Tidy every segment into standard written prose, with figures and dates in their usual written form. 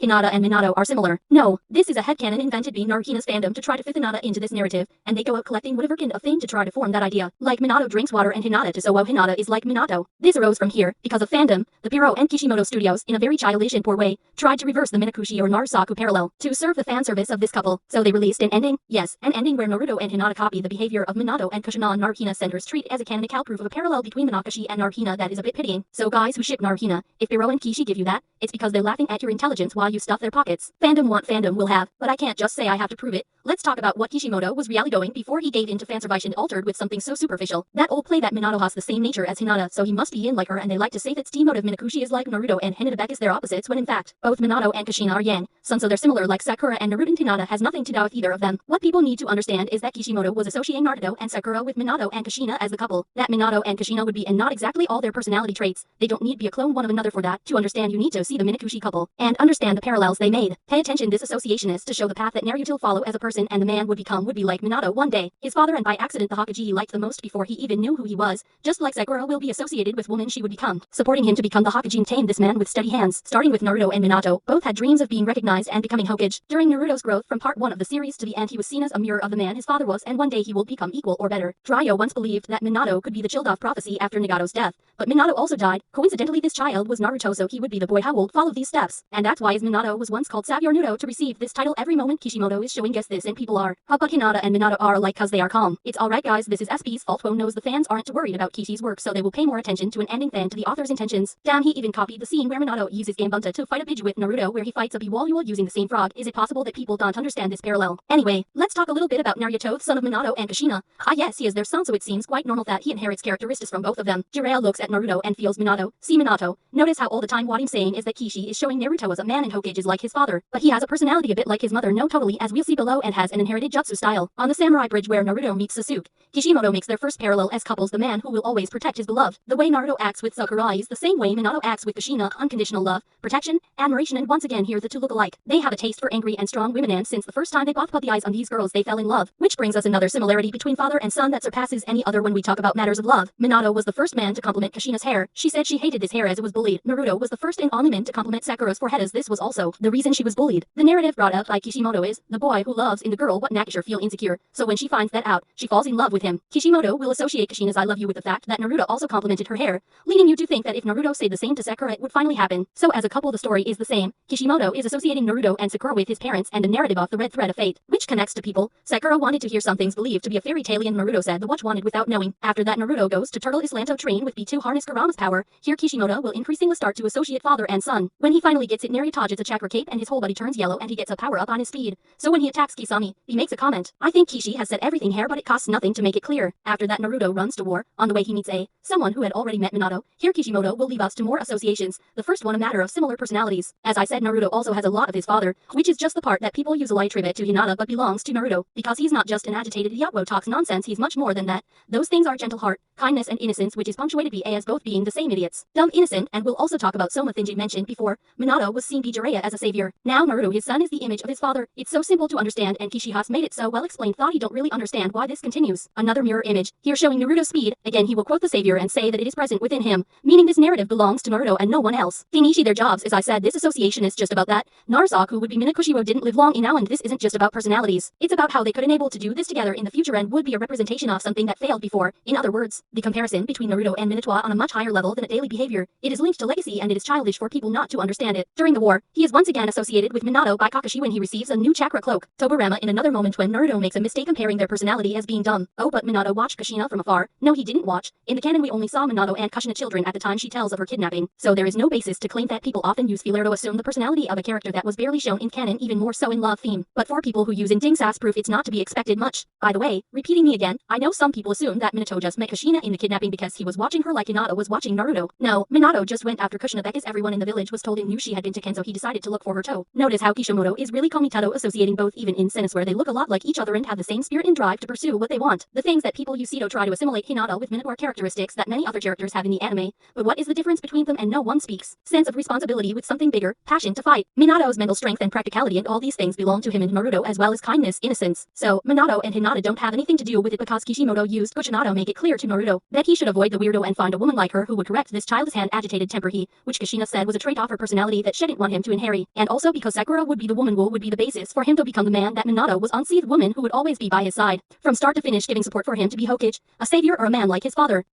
Hinata and Minato are similar. No, this is a headcanon invented by Narukina's fandom to try to fit Hinata into this narrative, and they go out collecting whatever kind of thing to try to form that idea. Like Minato drinks water and Hinata to so Hinata is like Minato. This arose from here, because of fandom, the Piro and Kishimoto studios, in a very childish and poor way, tried to reverse the Minakushi or Narasaku parallel, to serve the fan service of this couple. So they released an ending, yes, an ending where Naruto and Hinata copy the behavior of Minato and Kushina and Narukina senders treat as a canonical proof of a parallel between Minakushi and Narukina that is a bit pitying. So guys who ship Narukina, if Piro and Kishi give you that, it's because they're laughing at your intelligence while you stuff their pockets. Fandom want fandom will have, but I can't just say I have to prove it. Let's talk about what Kishimoto was really doing before he gave in to fanservice and altered with something so superficial. That old play that Minato has the same nature as Hinata, so he must be in like her, and they like to say that team motive Minakushi is like Naruto and Hinata is their opposites, when in fact, both Minato and Kushina are yang, so they're similar like Sakura and Naruto, and Hinata has nothing to do with either of them. What people need to understand is that Kishimoto was associating Naruto and Sakura with Minato and Kushina as the couple. That Minato and Kushina would be and not exactly all their personality traits. They don't need to be a clone one of another for that. To understand, you need to see the Minakushi couple and understand the parallels they made. Pay attention, this association is to show the path that Naruto will follow as a person, and the man would be like Minato one day, his father, and by accident the Hokage he liked the most before he even knew who he was. Just like Sakura will be associated with woman she would become, supporting him to become the Hokage and tame this man with steady hands. Starting with Naruto and Minato, both had dreams of being recognized and becoming Hokage. During Naruto's growth from part 1 of the series to the end, he was seen as a mirror of the man his father was, and one day he will become equal or better. Jiraiya once believed that Minato could be the Chil'Dov prophecy after Nagato's death, but Minato also died. Coincidentally, this child was Naruto, so he would be the boy who would follow these steps, and that's why Minato was once called Savior Naruto to receive this title. Every moment Kishimoto is showing guess this, and people are, how about Hinata and Minato are alike cause they are calm. It's alright guys, this is SP's fault. Who knows the fans aren't worried about Kishi's work, so they will pay more attention to an ending than to the author's intentions. Damn, he even copied the scene where Minato uses Gambunta to fight a bitch with Naruto, where he fights a Biwalua using the same frog. Is it possible that people don't understand this parallel? Anyway, let's talk a little bit about Naruto, the son of Minato and Kushina. Ah yes, he is their son, so it seems quite normal that he inherits characteristics from both of them. Jiraiya looks at Naruto and feels Minato. See Minato. Notice how all the time what I'm saying is that Kishi is showing Naruto as a man and Hokage is like his father, but he has a personality a bit like his mother, no totally, as we'll see below, and has an inherited jutsu style. On the samurai bridge where Naruto meets Sasuke, Kishimoto makes their first parallel as couples, the man who will always protect his beloved. The way Naruto acts with Sakura is the same way Minato acts with Kushina, unconditional love, protection, admiration, and once again here the two look alike. They have a taste for angry and strong women, and since the first time they both put the eyes on these girls they fell in love, which brings us another similarity between father and son that surpasses any other when we talk about matters of love. Minato was the first man to compliment Kushina's hair. She said she hated this hair as it was bullied. Naruto was the first and only man to compliment Sakura's forehead, as this was also the reason she was bullied. The narrative brought up by Kishimoto is, the boy who loves in the girl what makes her feel insecure, so when she finds that out, she falls in love with him. Kishimoto will associate Kushina's I love you with the fact that Naruto also complimented her hair, leading you to think that if Naruto said the same to Sakura it would finally happen. So as a couple the story is the same. Kishimoto is associating Naruto and Sakura with his parents and the narrative of the red thread of fate, which connects to people. Sakura wanted to hear some things believed to be a fairy tale, and Naruto said the watch wanted without knowing. After that Naruto goes to Turtle Islanto train with B2 harness Kurama's power. Here Kishimoto will increasingly start to associate father and son. When he finally gets it, Naruto gets a chakra cape and his whole body turns yellow and he gets a power up on his speed. So when he attacks Kisame, he makes a comment. I think Kishi has said everything here, but it costs nothing to make it clear. After that Naruto runs to war. On the way he meets someone who had already met Minato. Here Kishimoto will leave us to more associations. The first one a matter of similar personalities. As I said, Naruto also has a lot of his father, which is just the part that people usually attribute to Hinata but belongs to Naruto, because he's not just an agitated idiot who talks nonsense, he's much more than that. Those things are gentle heart, kindness, and innocence, which is punctuated by as both being the same idiots. Dumb, innocent, and we'll also talk about Soma Thinji mentioned before. Minato was seen by Jiraiya as a savior. Now Naruto, his son, is the image of his father. It's so simple to understand, and Kishi has made it so well explained thought he don't really understand why this continues. Another mirror image, here showing Naruto's speed. Again he will quote the savior and say that it is present within him, meaning this narrative belongs to Naruto and no one else. Finishi their jobs, as I said, this association is just about that. Narasaku would be Minakushi who didn't live long enough, and this isn't just about personalities. It's about how they could enable to do this together in the future and would be a representation of something that failed before. In other words, the comparison between Naruto and Minato on a much higher level than a daily behavior. It is linked to legacy and it is childish for people not to understand it. During the war, he is once again associated with Minato by Kakashi when he receives a new chakra cloak. Tobarama in another moment when Naruto makes a mistake comparing their personality as being dumb. Oh, but Minato watched Kushina from afar. No, he didn't watch. In the canon we only saw Minato and Kushina children at the time she tells of her kidnapping. So there is no basis to claim that. People often use filler to assume the personality of a character that was barely shown in canon, even more so in love theme. But for people who use endings as proof, it's not to be expected much. By the way, repeating me again, I know some people assume that Minato just met Kushina in the kidnapping because he was watching her like Hinata was watching Naruto. No, Minato just went after Kushina because everyone in the village was told and knew she had been taken, so he decided to look for her too. Notice how Kishimoto is really Komitato associating both even in sense where they look a lot like each other and have the same spirit and drive to pursue what they want. The things that people use try to assimilate Hinata with Minato are characteristics that many other characters have in the anime, but what is the difference between them and no one speaks? Sense of responsibility with something bigger, passion to fight. Minato's mental strength and practicality and all these things belong to him and Naruto as well as kindness, innocence. So, Minato and Hinata don't have anything to do with it because Kishimoto used Kuchinato make it clear to Naruto that he should avoid the weirdo and find a woman like her who would correct this child's hand agitated temper which Kushina said was a trait of her personality that she didn't want him to inherit, and also because Sakura would be the woman would be the basis for him to become the man that Minato was unseen woman who would always be by his side, from start to finish giving support for him to be Hokage, a savior or a man like his father.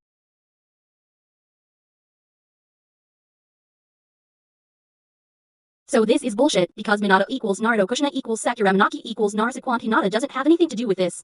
So this is bullshit, because Minato equals Naruto, Kushina equals Sakura, Minaki equals Naruto. Hinata doesn't have anything to do with this.